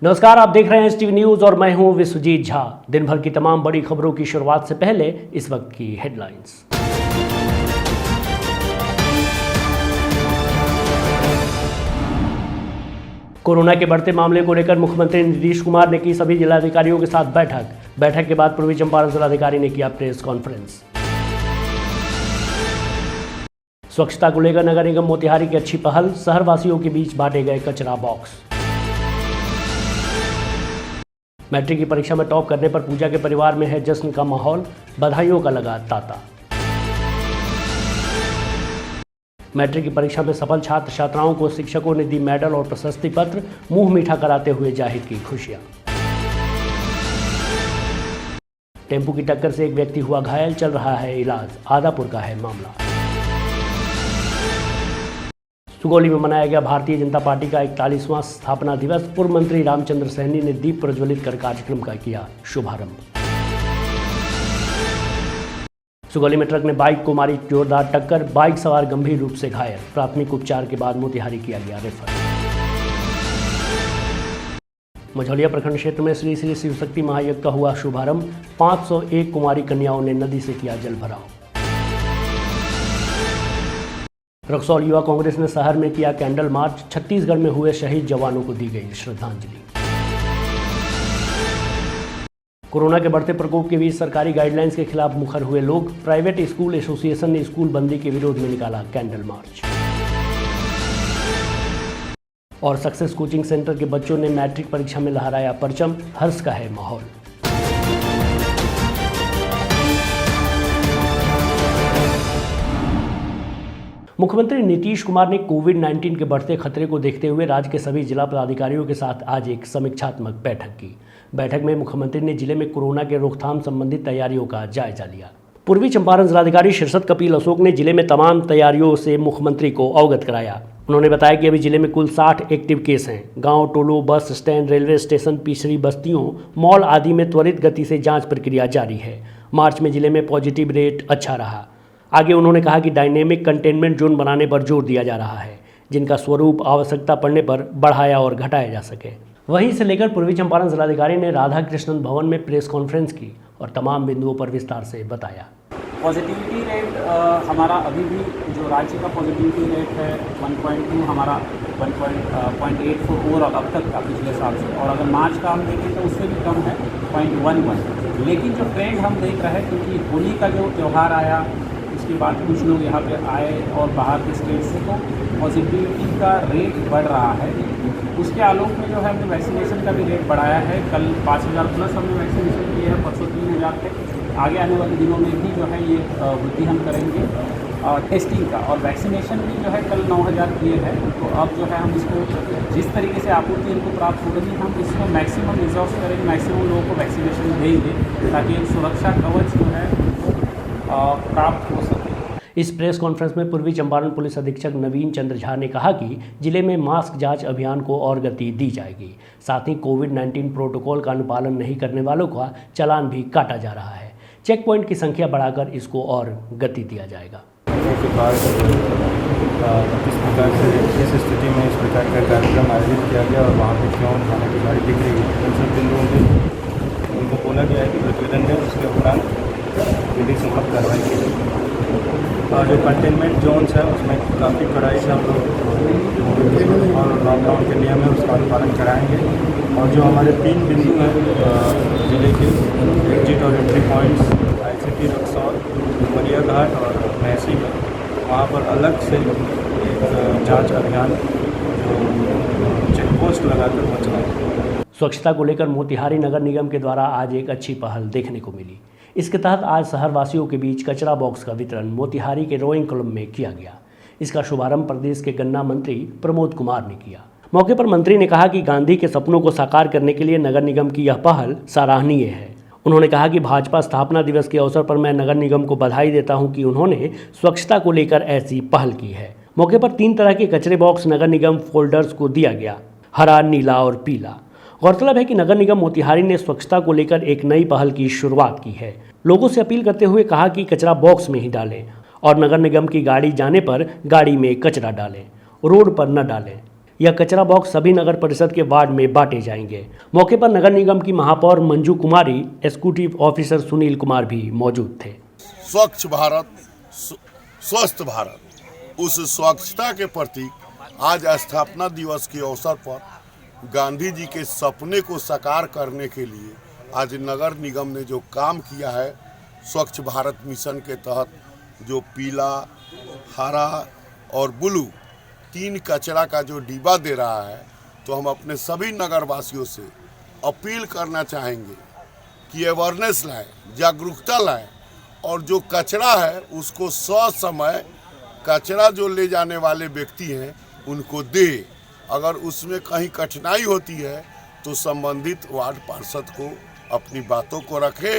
नमस्कार, आप देख रहे हैं एसटीवी न्यूज और मैं हूं विश्वजीत झा। दिन भर की तमाम बड़ी खबरों की शुरुआत से पहले इस वक्त की हेडलाइंस। कोरोना के बढ़ते मामले को लेकर मुख्यमंत्री नीतीश कुमार ने की सभी जिलाधिकारियों के साथ बैठक के बाद पूर्वी चंपारण जिलाधिकारी ने किया प्रेस कॉन्फ्रेंस। स्वच्छता को लेकर नगर निगम मोतिहारी की अच्छी पहल, शहरवासियों के बीच बांटे गए कचरा बॉक्स। मैट्रिक की परीक्षा में टॉप करने पर पूजा के परिवार में है जश्न का माहौल, बधाइयों का लगा तांता। मैट्रिक की परीक्षा में सफल छात्र छात्राओं को शिक्षकों ने दी मेडल और प्रशस्ति पत्र, मुंह मीठा कराते हुए जाहिर की खुशियां। टेम्पो की टक्कर से एक व्यक्ति हुआ घायल, चल रहा है इलाज, आदापुर का है मामला। सुगौली में मनाया गया भारतीय जनता पार्टी का 41वां स्थापना दिवस, पूर्व मंत्री रामचंद्र सैनी ने दीप प्रज्वलित कर कार्यक्रम का किया शुभारंभ। सुगौली में ट्रक ने बाइक को मारी जोरदार टक्कर, बाइक सवार गंभीर रूप से घायल, प्राथमिक उपचार के बाद मोतिहारी किया गया रेफर। मझौलिया प्रखंड क्षेत्र में श्री श्री शिव शक्ति महायज्ञ का हुआ शुभारंभ, 501 कुमारी कन्याओं ने नदी से किया जल भराव। रक्सौल युवा कांग्रेस ने शहर में किया कैंडल मार्च, छत्तीसगढ़ में हुए शहीद जवानों को दी गई श्रद्धांजलि। कोरोना के बढ़ते प्रकोप के बीच सरकारी गाइडलाइंस के खिलाफ मुखर हुए लोग, प्राइवेट स्कूल एसोसिएशन ने स्कूल बंदी के विरोध में निकाला कैंडल मार्च। और सक्सेस कोचिंग सेंटर के बच्चों ने मैट्रिक परीक्षा में लहराया परचम, हर्ष का है माहौल। मुख्यमंत्री नीतीश कुमार ने कोविड-19 के बढ़ते खतरे को देखते हुए राज्य के सभी जिला पदाधिकारियों के साथ आज एक समीक्षात्मक बैठक की। बैठक में मुख्यमंत्री ने जिले में कोरोना के रोकथाम संबंधी तैयारियों का जायजा लिया। पूर्वी चंपारण जिलाधिकारी शीर्षत कपिल अशोक ने जिले में तमाम तैयारियों से मुख्यमंत्री को अवगत कराया। उन्होंने बताया कि अभी जिले में कुल 60 एक्टिव केस हैं। गांव, टोलों, बस स्टैंड, रेलवे स्टेशन, पिछड़ी बस्तियों, मॉल आदि में त्वरित गति से जाँच प्रक्रिया जारी है। मार्च में जिले में पॉजिटिव रेट अच्छा रहा। आगे उन्होंने कहा कि डायनेमिक कंटेनमेंट जोन बनाने पर जोर दिया जा रहा है, जिनका स्वरूप आवश्यकता पड़ने पर बढ़ाया और घटाया जा सके। वहीं से लेकर पूर्वी चंपारण जिलाधिकारी ने राधा कृष्णन भवन में प्रेस कॉन्फ्रेंस की और तमाम बिंदुओं पर विस्तार से बताया। पॉजिटिविटी रेट हमारा अभी भी जो राज्य का पॉजिटिविटी रेट है 1.2, हमारा 1.84 ओवरऑल अब तक का पिछले साल से, और अगर मार्च का हम देखें तो उससे भी कम है 0.11। लेकिन जो ट्रेंड हम देख रहे हैं, क्योंकि होली का जो त्यौहार आया उसके बाद कुछ लोग यहाँ पे आए और बाहर के स्टेट से, तो पॉजिटिविटी का रेट बढ़ रहा है। उसके आलोक में जो है हमने वैक्सीनेशन का भी रेट बढ़ाया है। कल 5000 प्लस हमने वैक्सीनेशन किए हैं, परसों 3000 थे। आगे आने वाले दिनों में भी जो है ये वृद्धि हम करेंगे टेस्टिंग का, और वैक्सीनेशन भी जो है कल 9000 किए हैं। तो अब जो है हम इसको जिस तरीके से आपूर्ति इनको प्राप्त हो रही है, हम इसको मैक्सिमम रिजॉर्व करेंगे, मैक्सिमम लोगों को वैक्सीनेशन देंगे ताकि एक सुरक्षा कवच जो है प्राप्त हो सके। इस प्रेस कॉन्फ्रेंस में पूर्वी चंपारण पुलिस अधीक्षक नवीन चंद्र झा ने कहा कि जिले में मास्क जांच अभियान को और गति दी जाएगी। साथ ही कोविड-19 प्रोटोकॉल का अनुपालन नहीं करने वालों का चालान भी काटा जा रहा है। चेक पॉइंट की संख्या बढ़ाकर इसको और गति दिया जाएगा। किस प्रकार से इस स्थिति में इस प्रकार का कार्यक्रम आयोजित किया गया और वहाँ पर क्यों थाने की गाड़ी दिख रही है, उन सब बिंदुओं में उनको बोला गया है कि प्रतिवेदन दें, उसके उपरांत विधि सम्मत कार्रवाई की जाएगी। और जो कंटेनमेंट जोन्स है उसमें काफ़ी कड़ाई से हम लोग और लॉकडाउन के नियम है उसका अनुपालन कराएंगे। और जो हमारे 3 बिंदु हैं जिले के एग्जिट और entry points ICT Raxaul, Dumaria Ghat और महसी में, वहाँ पर अलग से एक जांच अभियान चेकपोस्ट लगाकर चलाएंगे। स्वच्छता को लेकर मोतिहारी नगर निगम के द्वारा आज एक अच्छी पहल देखने को मिली। इसके तहत आज शहरवासियों के बीच कचरा बॉक्स का वितरण मोतिहारी के रोइंग क्लब में किया गया। इसका शुभारंभ प्रदेश के गन्ना मंत्री प्रमोद कुमार ने किया। मौके पर मंत्री ने कहा कि गांधी के सपनों को साकार करने के लिए नगर निगम की यह पहल सराहनीय है। उन्होंने कहा कि भाजपा स्थापना दिवस के अवसर पर मैं नगर निगम को बधाई देता हूं कि उन्होंने स्वच्छता को लेकर ऐसी पहल की है। मौके पर 3 तरह के कचरे बॉक्स नगर निगम फोल्डर्स को दिया गया, हरा, नीला और पीला। गौरतलब है कि नगर निगम मोतिहारी ने स्वच्छता को लेकर एक नई पहल की शुरुआत की है। लोगों से अपील करते हुए कहा कि कचरा बॉक्स में ही डालें और नगर निगम की गाड़ी जाने पर गाड़ी में कचरा डालें, रोड पर न डालें। यह कचरा बॉक्स सभी नगर परिषद के वार्ड में बांटे जाएंगे। मौके पर नगर निगम की महापौर मंजू कुमारी, एग्जीक्यूटिव ऑफिसर सुनील कुमार भी मौजूद थे। स्वच्छ भारत, स्वस्थ भारत, उस स्वच्छता के प्रतीक आज स्थापना दिवस के अवसर पर गांधी जी के सपने को साकार करने के लिए आज नगर निगम ने जो काम किया है, स्वच्छ भारत मिशन के तहत जो पीला, हरा और ब्लू 3 कचरा का जो डिब्बा दे रहा है, तो हम अपने सभी नगरवासियों से अपील करना चाहेंगे कि अवेयरनेस लाएं, जागरूकता लाएं और जो कचरा है उसको ससमय कचरा जो ले जाने वाले व्यक्ति हैं उनको दे। अगर उसमें कहीं कठिनाई होती है तो संबंधित वार्ड पार्षद को अपनी बातों को रखे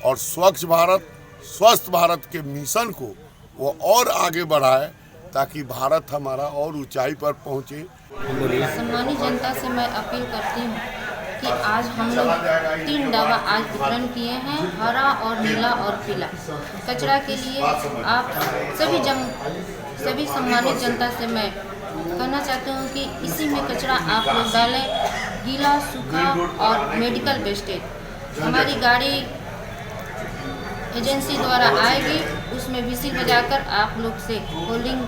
और स्वच्छ भारत, स्वस्थ भारत के मिशन को वो और आगे बढ़ाए ताकि भारत हमारा और ऊंचाई पर पहुंचे। सम्मानित जनता से मैं अपील करती हूँ कि आज हम लोग 3 डब्बा आज वितरण किए हैं, हरा और नीला और पीला कचरा के लिए। आप सभी सम्मानित जनता से मैं कहना चाहती हूँ कि इसी में कचरा आप लोग डालें, गीला, सूखा और मेडिकल वेस्टेज। हमारी गाड़ी एजेंसी द्वारा आएगी, उसमें विसिल बजाकर आप लोग से होल्डिंग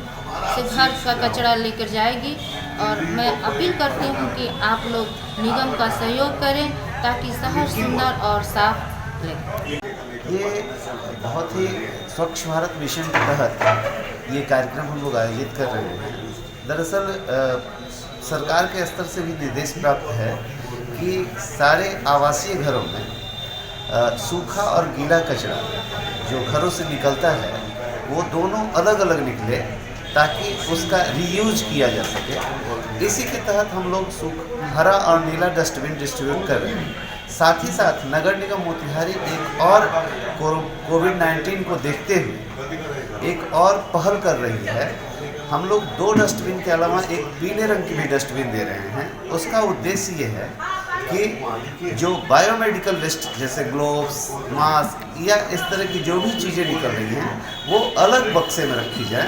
से घर का कचरा लेकर जाएगी। और मैं अपील करती हूँ कि आप लोग निगम का सहयोग करें ताकि शहर सुंदर और साफ लगे। ये बहुत ही स्वच्छ भारत मिशन के तहत ये कार्यक्रम हम लोग आयोजित कर रहे हैं। दरअसल सरकार के स्तर से भी निर्देश प्राप्त है कि सारे आवासीय घरों में सूखा और गीला कचरा जो घरों से निकलता है वो दोनों अलग अलग निकले ताकि उसका रीयूज किया जा सके। इसी के तहत हम लोग हरा और नीला डस्टबिन डिस्ट्रीब्यूट कर रहे हैं। साथ ही साथ नगर निगम मोतिहारी एक और कोविड-19 को देखते हुए एक और पहल कर रही है। हम लोग 2 डस्टबिन के अलावा एक पीले रंग की भी डस्टबिन दे रहे हैं। उसका उद्देश्य ये है कि जो बायोमेडिकल वेस्ट जैसे ग्लोव्स, मास्क या इस तरह की जो भी चीज़ें निकल रही हैं वो अलग बक्से में रखी जाए।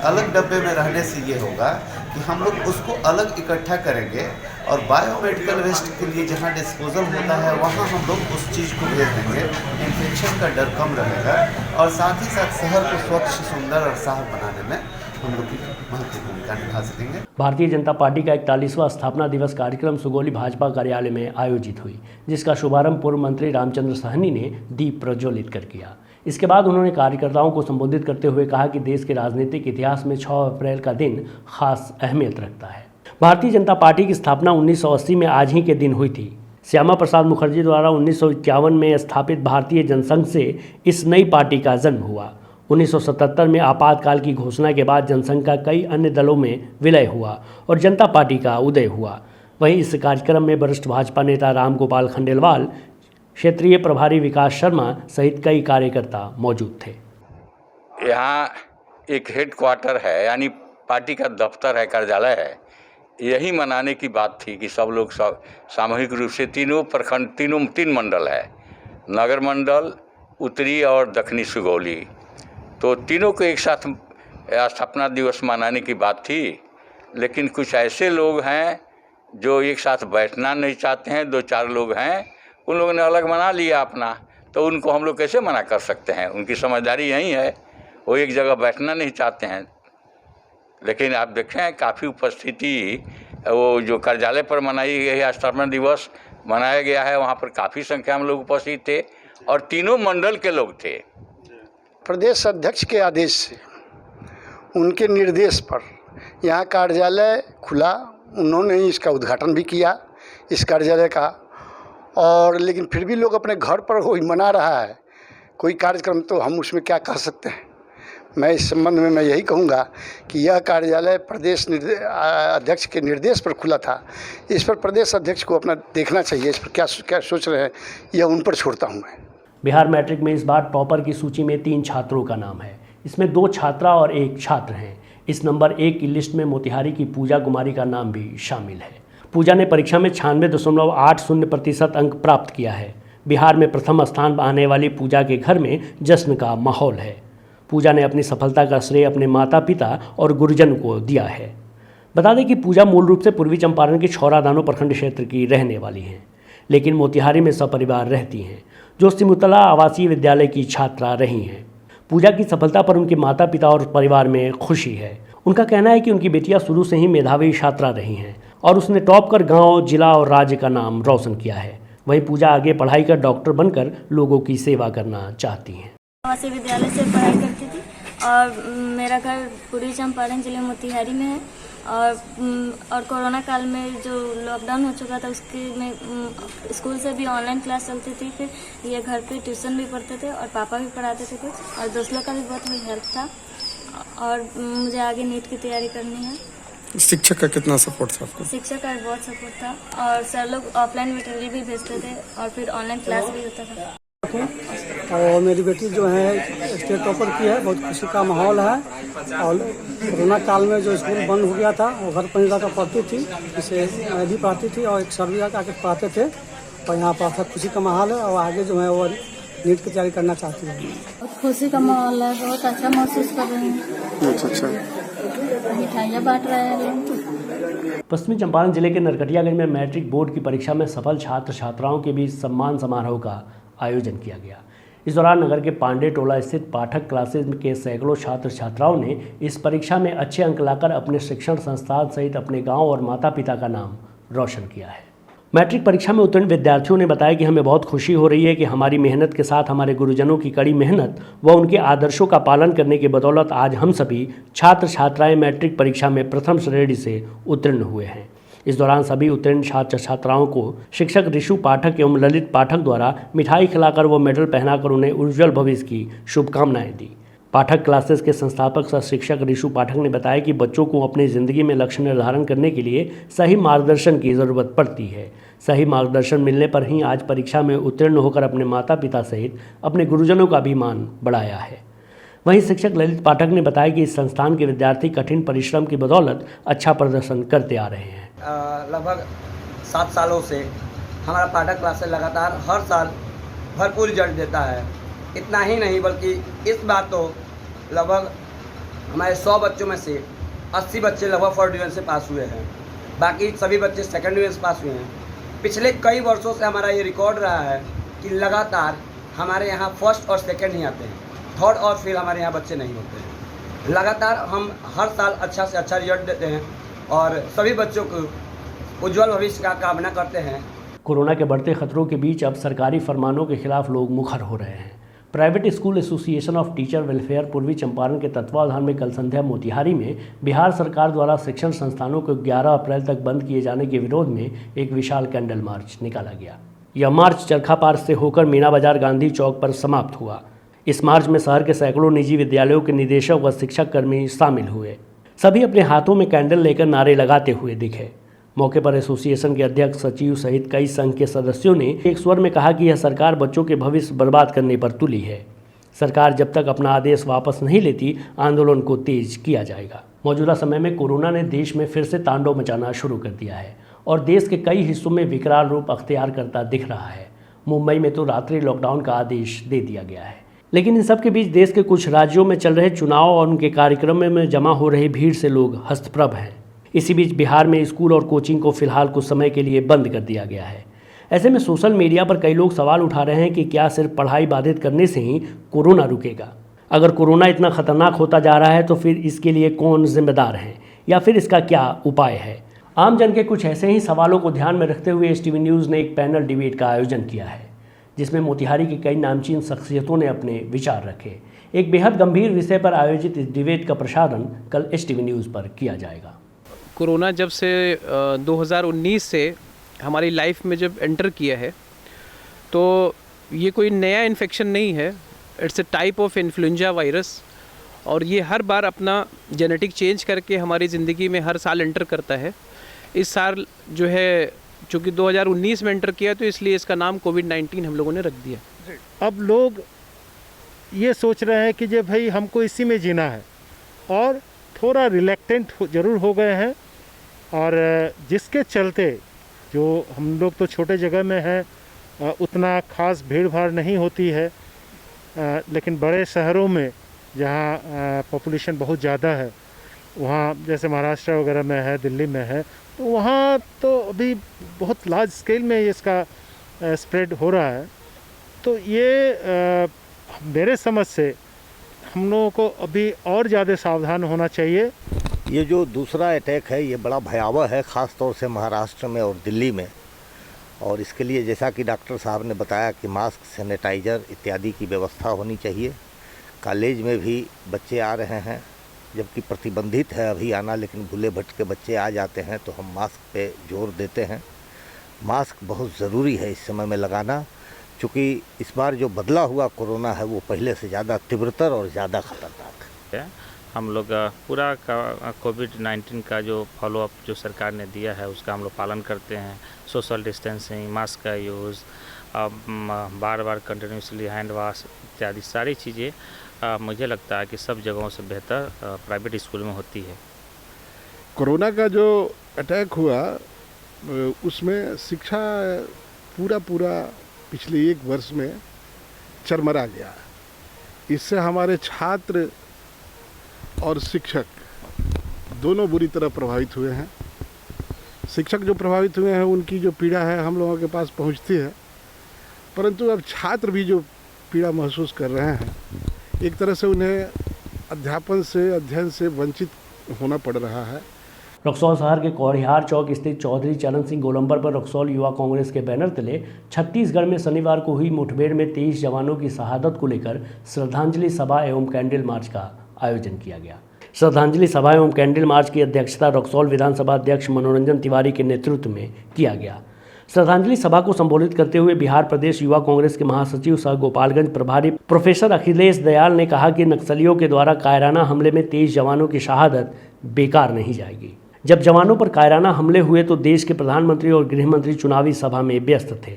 अलग डब्बे में रहने से ये होगा कि हम लोग उसको अलग इकट्ठा करेंगे और बायोमेडिकल वेस्ट के लिए जहाँ डिस्पोजल होता है वहाँ हम लोग उस चीज़ को भेज देंगे। इन्फेक्शन का डर कम रहेगा और साथ ही साथ शहर को स्वच्छ, सुंदर और साफ बनाने में हम लोग की महत्वपूर्ण भूमिका निभा सकेंगे। भारतीय जनता पार्टी का 41वां स्थापना दिवस कार्यक्रम सुगौली भाजपा कार्यालय में आयोजित हुई, जिसका शुभारंभ पूर्व मंत्री रामचंद्र साहनी ने दीप प्रज्वलित कर किया। इसके बाद उन्होंने कार्यकर्ताओं को संबोधित करते हुए कहा कि देश के राजनीतिक इतिहास में 6 अप्रैल का दिन खास अहमियत रखता है। भारतीय जनता पार्टी की स्थापना 1980 में आज ही के दिन हुई थी। श्यामा प्रसाद मुखर्जी द्वारा 1951 में स्थापित भारतीय जनसंघ से इस नई पार्टी का जन्म हुआ। 1977 में आपातकाल की घोषणा के बाद जनसंघ का कई अन्य दलों में विलय हुआ और जनता पार्टी का उदय हुआ। वहीं इस कार्यक्रम में वरिष्ठ भाजपा नेता रामगोपाल खंडेलवाल, क्षेत्रीय प्रभारी विकास शर्मा सहित कई कार्यकर्ता मौजूद थे। यहाँ एक हेडक्वार्टर है, यानी पार्टी का दफ्तर है, कार्यालय है। यही मनाने की बात थी कि सब लोग सामूहिक रूप से तीनों प्रखंड, 3 मंडल है, नगर मंडल, उत्तरी और दक्षिणी सुगौली, तो तीनों को एक साथ स्थापना दिवस मनाने की बात थी। लेकिन कुछ ऐसे लोग हैं जो एक साथ बैठना नहीं चाहते हैं। 2-4 लोग हैं, उन लोगों ने अलग मना लिया अपना, तो उनको हम लोग कैसे मना कर सकते हैं? उनकी समझदारी यही है, वो एक जगह बैठना नहीं चाहते हैं। लेकिन आप देखें काफ़ी उपस्थिति, वो जो कार्यालय पर मनाई गई स्थापना दिवस मनाया गया है, वहाँ पर काफ़ी संख्या में लोग उपस्थित थे और तीनों मंडल के लोग थे। प्रदेश अध्यक्ष के आदेश से, उनके निर्देश पर यहाँ कार्यालय खुला। उन्होंने ही इसका उद्घाटन भी किया इस कार्यालय का। और लेकिन फिर भी लोग अपने घर पर कोई मना रहा है कोई कार्यक्रम, तो हम उसमें क्या कह सकते हैं। मैं इस संबंध में मैं यही कहूँगा कि यह कार्यालय प्रदेश अध्यक्ष के निर्देश पर खुला था। इस पर प्रदेश अध्यक्ष को अपना देखना चाहिए, इस पर क्या सोच रहे हैं, यह उन पर छोड़ता हूँ मैं। बिहार मैट्रिक में इस बार टॉपर की सूची में 3 छात्रों का नाम है। इसमें 2 छात्रा और 1 छात्र हैं। इस नंबर 1 की लिस्ट में मोतिहारी की पूजा कुमारी का नाम भी शामिल है। पूजा ने परीक्षा में 96.80% अंक प्राप्त किया है। बिहार में प्रथम स्थान पाने वाली पूजा के घर में जश्न का माहौल है। पूजा ने अपनी सफलता का श्रेय अपने माता पिता और गुरुजन को दिया है। बता दें कि पूजा मूल रूप से पूर्वी चंपारण के छौरादानो प्रखंड क्षेत्र की रहने वाली हैं, लेकिन मोतिहारी में सपरिवार रहती हैं, जो सिमुतला आवासीय विद्यालय की छात्रा रही हैं। पूजा की सफलता पर उनके माता पिता और परिवार में खुशी है। उनका कहना है कि उनकी बेटियां शुरू से ही मेधावी छात्रा रही हैं और उसने टॉप कर गांव, जिला और राज्य का नाम रोशन किया है। वहीं पूजा आगे पढ़ाई कर डॉक्टर बनकर लोगों की सेवा करना चाहती हैं। आवासीय विद्यालय से पढ़ाई करती थी और मेरा घर पूर्वी चंपारण जिले मोतिहारी में है और कोरोना काल में जो लॉकडाउन हो चुका था उसके में स्कूल से भी ऑनलाइन क्लास चलती थी। फिर ये घर पे ट्यूशन भी पढ़ते थे और पापा भी पढ़ाते थे कुछ, और दोस्तों का भी बहुत हेल्प था। और मुझे आगे नीट की तैयारी करनी है। शिक्षक का कितना सपोर्ट था आपको? शिक्षक का बहुत सपोर्ट था और सर लोग ऑफलाइन मटेरियल भी भेजते थे और फिर ऑनलाइन क्लास भी होता था। और मेरी बेटी जो है स्टेट टॉपर की है, बहुत खुशी का माहौल है। और कोरोना काल में जो स्कूल बंद हो गया था वो घर पर जाकर पढ़ती थी, जिसे मैं भी पढ़ाती थी और एक सर भी आकर पढ़ाते थे। और यहाँ पर खुशी का माहौल है और आगे जो है वो नीट की तैयारी करना चाहती है। बहुत खुशी का माहौल है, बहुत अच्छा महसूस कर रहे हैं। अच्छा, मिठाइयाँ बांट रहे हैं। पश्चिमी चंपारण जिले के नरकटियागंज में मैट्रिक बोर्ड की परीक्षा में सफल छात्र छात्राओं के बीच सम्मान समारोह का आयोजन किया गया। इस दौरान नगर के पांडे टोला स्थित पाठक क्लासेज के सैकड़ों छात्र छात्राओं ने इस परीक्षा में अच्छे अंक लाकर अपने शिक्षण संस्थान सहित अपने गांव और माता पिता का नाम रोशन किया है। मैट्रिक परीक्षा में उत्तीर्ण विद्यार्थियों ने बताया कि हमें बहुत खुशी हो रही है कि हमारी मेहनत के साथ हमारे गुरुजनों की कड़ी मेहनत व उनके आदर्शों का पालन करने की बदौलत आज हम सभी छात्र छात्राएं मैट्रिक परीक्षा में प्रथम श्रेणी से उत्तीर्ण हुए हैं। इस दौरान सभी उत्तीर्ण छात्र छात्राओं को शिक्षक ऋषु पाठक एवं ललित पाठक द्वारा मिठाई खिलाकर व मेडल पहनाकर उन्हें उज्जवल भविष्य की शुभकामनाएं दी। पाठक क्लासेस के संस्थापक सह शिक्षक ऋषु पाठक ने बताया कि बच्चों को अपनी ज़िंदगी में लक्ष्य निर्धारण करने के लिए सही मार्गदर्शन की ज़रूरत पड़ती है। सही मार्गदर्शन मिलने पर ही आज परीक्षा में उत्तीर्ण होकर अपने माता पिता सहित अपने गुरुजनों का भी मान बढ़ाया है। वहीं शिक्षक ललित पाठक ने बताया कि इस संस्थान के विद्यार्थी कठिन परिश्रम की बदौलत अच्छा प्रदर्शन करते आ रहे हैं। लगभग 7 सालों से हमारा पाठक क्लासेस लगातार हर साल भरपूर रिजल्ट देता है। इतना ही नहीं बल्कि इस बार तो लगभग हमारे 100 बच्चों में से 80 बच्चे लगभग फर्स्ट डिवीजन से पास हुए हैं, बाकी सभी बच्चे सेकंड डिवीजन से पास हुए हैं। पिछले कई वर्षों से हमारा ये रिकॉर्ड रहा है कि लगातार हमारे यहाँ फर्स्ट और सेकंड ही आते हैं, थर्ड और फिर हमारे यहाँ बच्चे नहीं होते हैं। लगातार हम हर साल अच्छा से अच्छा रिजल्ट देते हैं और सभी बच्चों को उज्जवल भविष्य का कामना करते हैं। कोरोना के बढ़ते खतरों के बीच अब सरकारी फरमानों के खिलाफ लोग मुखर हो रहे हैं। Private school association of teacher welfare पूर्वी चंपारण के तत्वावधान में कल संध्या मोतिहारी में बिहार सरकार द्वारा शिक्षण संस्थानों को 11 अप्रैल तक बंद किए जाने के विरोध में एक विशाल कैंडल मार्च निकाला गया। यह मार्च चरखा पार से होकर मीना बाजार गांधी चौक पर समाप्त हुआ। इस मार्च में शहर के सैकड़ों निजी विद्यालयों के निदेशक व शिक्षक कर्मी शामिल हुए। सभी अपने हाथों में कैंडल लेकर नारे लगाते हुए दिखे। मौके पर एसोसिएशन के अध्यक्ष, सचिव सहित कई संघ के सदस्यों ने एक स्वर में कहा कि यह सरकार बच्चों के भविष्य बर्बाद करने पर तुली है। सरकार जब तक अपना आदेश वापस नहीं लेती, आंदोलन को तेज किया जाएगा। मौजूदा समय में कोरोना ने देश में फिर से तांडव मचाना शुरू कर दिया है और देश के कई हिस्सों में विकराल रूप अख्तियार करता दिख रहा है। मुंबई में तो रात्रि लॉकडाउन का आदेश दे दिया गया है। लेकिन इन सब के बीच देश के कुछ राज्यों में चल रहे चुनाव और उनके कार्यक्रमों में जमा हो रही भीड़ से लोग हस्तप्रभ हैं। इसी बीच बिहार में स्कूल और कोचिंग को फिलहाल कुछ समय के लिए बंद कर दिया गया है। ऐसे में सोशल मीडिया पर कई लोग सवाल उठा रहे हैं कि क्या सिर्फ पढ़ाई बाधित करने से ही कोरोना रुकेगा? अगर कोरोना इतना खतरनाक होता जा रहा है तो फिर इसके लिए कौन जिम्मेदार है या फिर इसका क्या उपाय है? आम जन के कुछ ऐसे ही सवालों को ध्यान में रखते हुए STV न्यूज़ ने एक पैनल डिबेट का आयोजन किया है, जिसमें मोतिहारी की कई नामचीन शख्सियतों ने अपने विचार रखे। एक बेहद गंभीर विषय पर आयोजित इस डिबेट का प्रसारण कल STV न्यूज़ पर किया जाएगा। कोरोना जब से 2019 से हमारी लाइफ में जब एंटर किया है तो ये कोई नया इन्फेक्शन नहीं है। It's a type of influenza virus और ये हर बार अपना जेनेटिक चेंज करके हमारी ज़िंदगी में हर साल एंटर करता है। इस साल जो है चूँकि 2019 में एंटर किया तो इसलिए इसका नाम कोविड-19 हम लोगों ने रख दिया। अब लोग ये सोच रहे हैं कि जो भाई हमको इसी में जीना है और थोड़ा रिलैक्टेंट ज़रूर हो गए हैं और जिसके चलते जो हम लोग तो छोटे जगह में हैं उतना ख़ास भीड़ भाड़ नहीं होती है, लेकिन बड़े शहरों में जहाँ पॉपुलेशन बहुत ज़्यादा है वहाँ जैसे महाराष्ट्र वगैरह में है, दिल्ली में है, तो वहाँ तो अभी बहुत लार्ज स्केल में इसका स्प्रेड हो रहा है। तो ये मेरे समझ से हम लोगों को अभी और ज़्यादा सावधान होना चाहिए। ये जो दूसरा अटैक है ये बड़ा भयावह है, ख़ास तौर से महाराष्ट्र में और दिल्ली में। और इसके लिए जैसा कि डॉक्टर साहब ने बताया कि मास्क, सैनिटाइज़र इत्यादि की व्यवस्था होनी चाहिए। कॉलेज में भी बच्चे आ रहे हैं, जबकि प्रतिबंधित है अभी आना, लेकिन भूले भटके बच्चे आ जाते हैं, तो हम मास्क पे जोर देते हैं। मास्क बहुत ज़रूरी है इस समय में लगाना, क्योंकि इस बार जो बदला हुआ कोरोना है वो पहले से ज़्यादा तीव्रतर और ज़्यादा खतरनाक है। हम लोग पूरा कोविड-19 का जो फॉलोअप जो सरकार ने दिया है उसका हम लोग पालन करते हैं। सोशल डिस्टेंसिंग, मास्क का यूज़, बार बार कंटिन्यूसली हैंड वॉश इत्यादि सारी चीज़ें मुझे लगता है कि सब जगहों से बेहतर प्राइवेट स्कूल में होती है। कोरोना का जो अटैक हुआ उसमें शिक्षा पूरा पिछले 1 वर्ष में चरमरा गया। इससे हमारे छात्र और शिक्षक दोनों बुरी तरह प्रभावित हुए हैं। शिक्षक जो प्रभावित हुए हैं उनकी जो पीड़ा है हम लोगों के पास पहुंचती है, परंतु अब छात्र भी जो पीड़ा महसूस कर रहे हैं, एक तरह से उन्हें अध्यापन से, अध्ययन से वंचित होना पड़ रहा है। रक्सौल शहर के कौड़िहार चौक स्थित चौधरी चरण सिंह गोलंबर पर रक्सौल युवा कांग्रेस के बैनर तले छत्तीसगढ़ में शनिवार को हुई मुठभेड़ में 23 जवानों की शहादत को लेकर श्रद्धांजलि सभा एवं कैंडल मार्च का आयोजन किया गया। श्रद्धांजलि सभा एवं कैंडल मार्च की अध्यक्षता रक्सौल विधानसभा अध्यक्ष मनोरंजन तिवारी के नेतृत्व में किया गया। श्रद्धांजलि सभा को संबोधित करते हुए बिहार प्रदेश युवा कांग्रेस के महासचिव सह गोपालगंज प्रभारी प्रोफेसर अखिलेश दयाल ने कहा कि नक्सलियों के द्वारा कायराना हमले में 23 जवानों की शहादत बेकार नहीं जाएगी। जब जवानों पर कायराना हमले हुए तो देश के प्रधानमंत्री और गृह मंत्री चुनावी सभा में व्यस्त थे।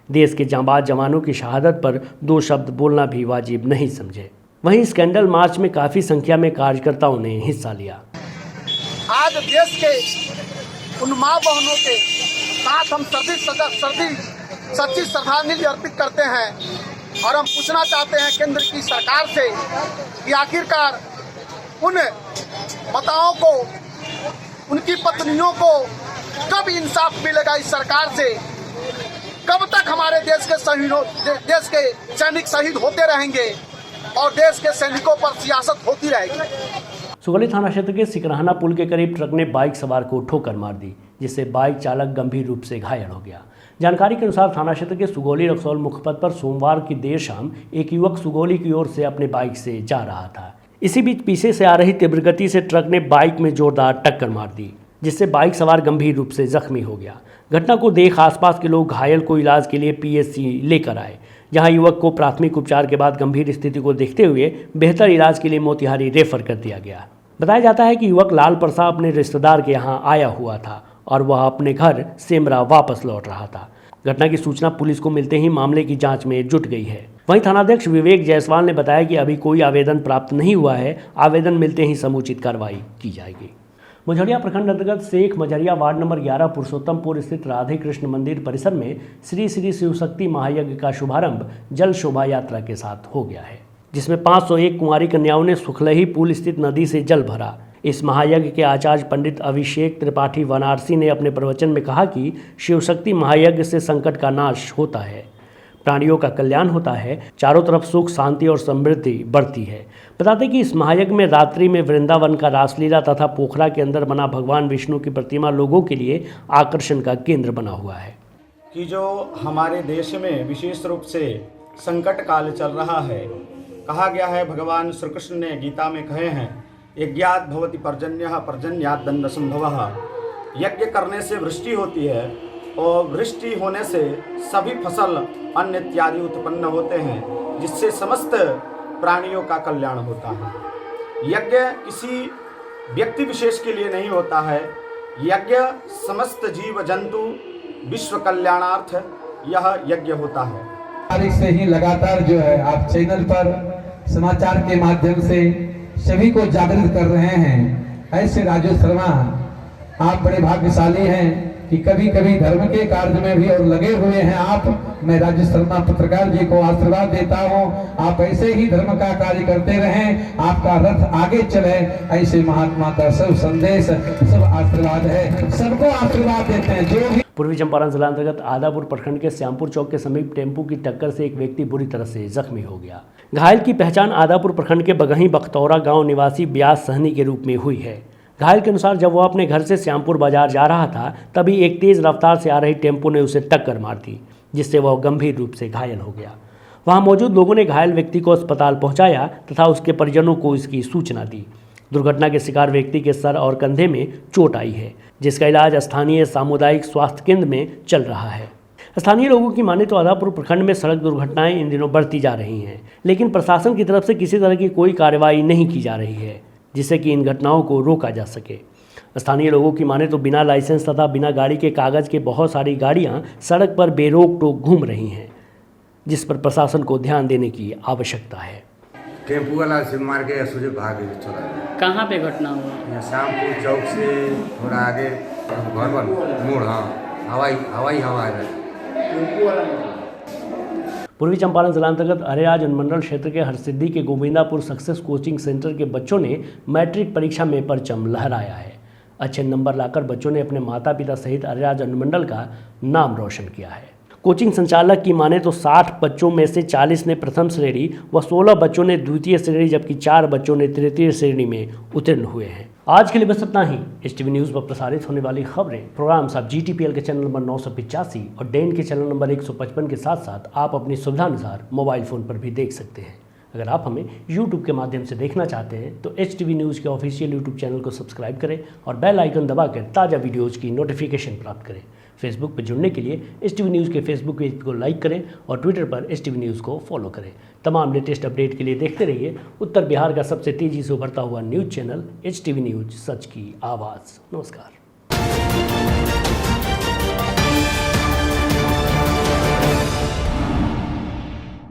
देश के जांबाज जवानों की शहादत पर 2 शब्द बोलना भी वाजिब नहीं समझे। वहीं स्कैंडल मार्च में काफ़ी संख्या में कार्यकर्ताओं ने हिस्सा लिया। आज देश के उन माँ बहनों के साथ हम सच्ची श्रद्धांजलि अर्पित करते हैं और हम पूछना चाहते हैं केंद्र की सरकार से कि आखिरकार उन माताओं को, उनकी पत्नियों को कब इंसाफ मिलेगा इस सरकार से? कब तक हमारे देश के सैनिक शहीद होते रहेंगे और देश के सैनिकों पर सियासत होती रहेगी? सुगौली थाना क्षेत्र के सिकरहाना पुल के करीब ट्रक ने बाइक सवार को ठोकर मार दी, जिससे बाइक चालक गंभीर रूप से घायल हो गया। जानकारी के अनुसार थाना क्षेत्र के सुगौली रक्सौल मुख्य पथ पर सोमवार की देर शाम एक युवक सुगौली की ओर से अपने बाइक से जा रहा था। इसी बीच पीछे से आ रही तीव्र गति से ट्रक ने बाइक में जोरदार टक्कर मार दी, जिससे बाइक सवार गंभीर रूप से जख्मी हो गया। घटना को देख आसपास के लोग घायल को इलाज के लिए पीएचसी लेकर आए, जहां युवक को प्राथमिक उपचार के बाद गंभीर स्थिति को देखते हुए बेहतर इलाज के लिए मोतिहारी रेफर कर दिया गया। बताया जाता है कि युवक लाल परसा अपने रिश्तेदार के यहां आया हुआ था और वह अपने घर सेमरा वापस लौट रहा था। घटना की सूचना पुलिस को मिलते ही मामले की जांच में जुट गई है। वहीं थानाध्यक्ष विवेक जायसवाल ने बताया कि अभी कोई आवेदन प्राप्त नहीं हुआ है, आवेदन मिलते ही समुचित कार्रवाई की जाएगी। मझरिया प्रखंड अंतर्गत शेख मझरिया वार्ड नंबर 11 पुरुषोत्तमपुर स्थित राधे कृष्ण मंदिर परिसर में श्री श्री शिवशक्ति महायज्ञ का शुभारंभ जल शोभा यात्रा के साथ हो गया है, जिसमें 501 कुंवारी कन्याओं ने सुखलही पुल स्थित नदी से जल भरा। इस महायज्ञ के आचार्य पंडित अभिषेक त्रिपाठी वाराणसी ने अपने प्रवचन में कहा कि शिवशक्ति महायज्ञ से संकट का नाश होता है, प्राणियों का कल्याण होता है, चारों तरफ सुख शांति और समृद्धि बढ़ती है। बताते कि इस महायज्ञ में रात्रि में वृंदावन का रासलीला तथा पोखरा के अंदर बना भगवान विष्णु की प्रतिमा लोगों के लिए आकर्षण का केंद्र बना हुआ है। कि जो हमारे देश में विशेष रूप से संकट काल चल रहा है, कहा गया है, भगवान श्री कृष्ण ने गीता में कहे हैं, यज्ञात भवति पर्जन्यः पर्जन्यात दंड संभवः। यज्ञ करने से वृष्टि होती है और वृष्टि होने से सभी फसल अन्न इत्यादि उत्पन्न होते हैं, जिससे समस्त प्राणियों का कल्याण होता है। यज्ञ किसी व्यक्ति विशेष के लिए नहीं होता है, यज्ञ समस्त जीव जंतु विश्व कल्याणार्थ यह यज्ञ होता है। तारीख से ही लगातार जो है आप चैनल पर समाचार के माध्यम से सभी को जागृत कर रहे हैं। ऐसे राजू शर्मा, आप बड़े भाग्यशाली हैं कि कभी कभी धर्म के कार्य में भी और लगे हुए हैं आप। मैं राजेश शर्मा पत्रकार जी को आशीर्वाद देता हूं, आप ऐसे ही धर्म का कार्य करते रहें, आपका रथ आगे चले, ऐसे महात्मा का सब संदेश सब आशीर्वाद है, सबको आशीर्वाद देते हैं। जो भी पूर्वी चंपारण जिला अंतर्गत आदापुर प्रखंड के श्यामपुर चौक के समीप टेम्पू की टक्कर से एक व्यक्ति बुरी तरह से जख्मी हो गया। घायल की पहचान आदापुर प्रखंड के बगही बख्तौरा गांव निवासी ब्यास सहनी के रूप में हुई है। घायल के अनुसार जब वह अपने घर से श्यामपुर बाजार जा रहा था तभी एक तेज रफ्तार से आ रही टेम्पो ने उसे टक्कर मार दी, जिससे वह गंभीर रूप से घायल हो गया। वहां मौजूद लोगों ने घायल व्यक्ति को अस्पताल पहुंचाया तथा उसके परिजनों को इसकी सूचना दी। दुर्घटना के शिकार व्यक्ति के सर और कंधे में चोट आई है, जिसका इलाज स्थानीय सामुदायिक स्वास्थ्य केंद्र में चल रहा है। स्थानीय लोगों की माने तो आदापुर प्रखंड में सड़क दुर्घटनाएं इन दिनों बढ़ती जा रही हैं, लेकिन प्रशासन की तरफ से किसी तरह की कोई कार्रवाई नहीं की जा रही है जिससे कि इन घटनाओं को रोका जा सके। स्थानीय लोगों की माने तो बिना लाइसेंस तथा बिना गाड़ी के कागज के बहुत सारी गाड़ियां सड़क पर बेरोक टोक घूम रही हैं, जिस पर प्रशासन को ध्यान देने की आवश्यकता है। टेम्पू वाला से मार के सोचे भाग गए थोड़ा। कहाँ पे घटना हुआ? यहाँ श्यामपुर चौक से थोड़ा आगे घर बन मोड़, हाँ हवाई हवा है। पूर्वी चंपारण जिला अंतर्गत अरेराज अनुमंडल क्षेत्र के हरसिद्धि के गोविंदापुर सक्सेस कोचिंग सेंटर के बच्चों ने मैट्रिक परीक्षा में परचम लहराया है। अच्छे नंबर लाकर बच्चों ने अपने माता पिता सहित अरेराज अनुमंडल का नाम रोशन किया है। कोचिंग संचालक की माने तो 60 बच्चों में से 40 ने प्रथम श्रेणी व 16 बच्चों ने द्वितीय श्रेणी जबकि 4 बच्चों ने तृतीय श्रेणी में उत्तीर्ण हुए हैं। आज के लिए बस इतना ही। HTV न्यूज़ पर प्रसारित होने वाली खबरें प्रोग्राम्स आप GTPL के चैनल नंबर 985 और डेन के चैनल नंबर 155 के साथ साथ आप अपनी सुविधानुसार मोबाइल फ़ोन पर भी देख सकते हैं। अगर आप हमें YouTube के माध्यम से देखना चाहते हैं तो HTV न्यूज़ के ऑफिशियल YouTube चैनल को सब्सक्राइब करें और बेल आइकन दबाकर ताज़ा वीडियोज़ की नोटिफिकेशन प्राप्त करें। फेसबुक पर जुड़ने के लिए HTV न्यूज़ के फेसबुक पेज को लाइक करें और ट्विटर पर HTV न्यूज़ को फॉलो करें। तमाम लेटेस्ट अपडेट के लिए देखते रहिए उत्तर बिहार का सबसे तेज़ी से उभरता हुआ न्यूज़ चैनल HTV न्यूज़, सच की आवाज़। नमस्कार।